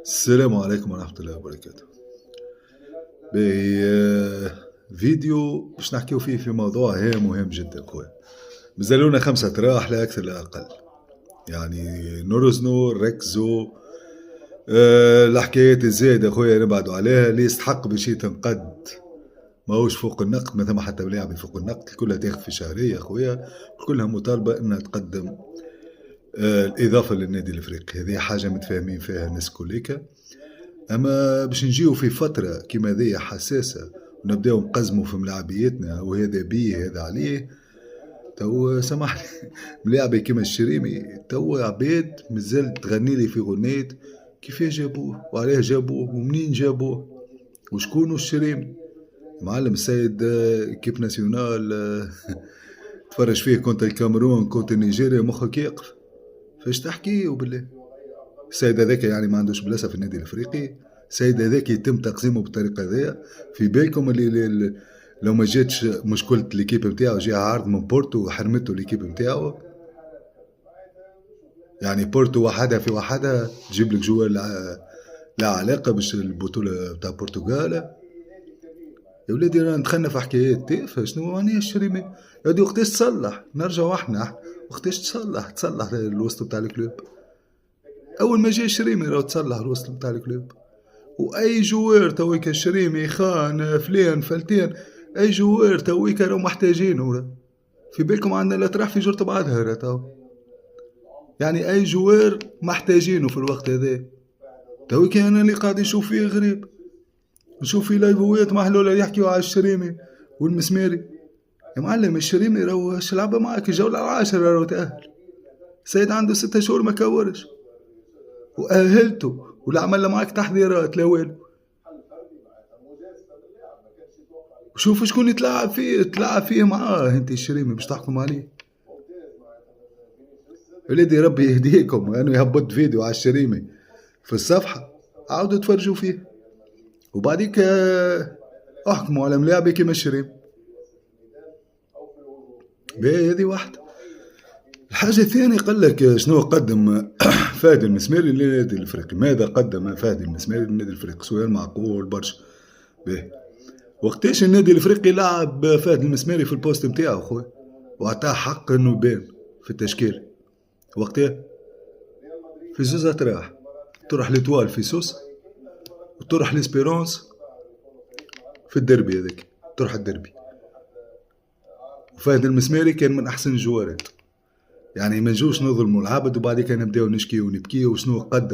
السلام عليكم ورحمة الله وبركاته. باهي فيديو باش نحكيو فيه في موضوع مهم جدا خويا. مازالونا 5 أتراح لا أكثر لا أقل. يعني نرزنو ركزوا. الحكايات الزايدة خويا نبعدوا عليها، اللي يستحق باش يتنقد ماهوش فوق النقد، ما ثم حتى ملاعب فوق النقد، كلها تاخذ في شهرية خويا، كلها مطالبة انها تقدم الإضافة للنادي الأفريقي. هذه حاجة متفاهمين فيها الناس كليكا. اما باش نجيو في فتره كيما هذيا حساسه ونبداو نقزموا في ملاعبيتنا وهذا بيه هذا عليه، تو سامحني ملاعبي كيما الشريمي تو عباد مازال تغني لي في غنيت كيفاه جابوه وعلاه جابوه ومنين جابوه وشكون الشريمي. معلم السيد كيب ناسيونال تفرج فيه كنت الكاميرون كنت نيجيريا مخك يقف. فاش تحكي وبالله السيد هذاك يعني ما عندوش بلاصه في النادي الافريقي. السيد هذاك يتم تقسيمه بالطريقه هذيا. في بالكم اللي لو ما جاتش مشكله ليكيب نتاعو جا عرض من بورتو وحرمته ليكيب نتاعو. يعني بورتو وحدها في وحدها تجيب لك جوا لا علاقه باش البطوله بتاع البرتغال. يا ولادي رانا دخلنا في حكايات تافهه. شنو معناها الشريمي؟ يا ولدي وقتاش تصلح نرجعوا احنا وقتاش تصلح الوسط بتاع الكلوب. اول ما جا الشريمي راهو تصلح الوسط بتاع الكلوب. واي جوار تويك الشريمي خان فلان فلتين، اي جوار تويك راهو محتاجينه. في بالكم عندنا الاطراح في جرة بعضها راه يعني اي جوار محتاجينه في الوقت هذا. تويك انا اللي قاعد نشوف فيه غريب، نشوف فيه لايفوات محلوله يحكيوا على الشريمي والمسماري. يا معلم الشريمي راهو لعبه معك الجوله العاشره راهو تاهل. سيد عنده 6 شهور ما كورش واهلته ولا عمل معك تحضيرات لا والو. وشوف شكون تلعب فيه معاه انت الشريمي باش تحكم عليه. ولادي ربي يهديكم، انا يهبط فيديو على الشريمي في الصفحة عاودوا تفرجوا فيه وبعديك احكموا على ملاعبي كيما الشريم. باهي هذه واحدة. الحاجة الثانية قال لك شنو قدم فهد المسماري للنادي الافريقي. ماذا قدم فهد المسماري للنادي الافريقي؟ سؤال معقول برشا. باهي وقتاش النادي الافريقي لعب فهد المسماري في البوست نتاعو خويا وعطاه حق انه يبان في التشكيل؟ وقتها في زوز اطراح، تروح لتوال في سوس وتروح لسبيرونس في الدربي هذاك، تروح الدربي. وفهد المسماري كان من احسن الجوارات. يعني ما نجوش نظلموا العبد وبعد كان نبداو نشكي ونبكي وشنو قدم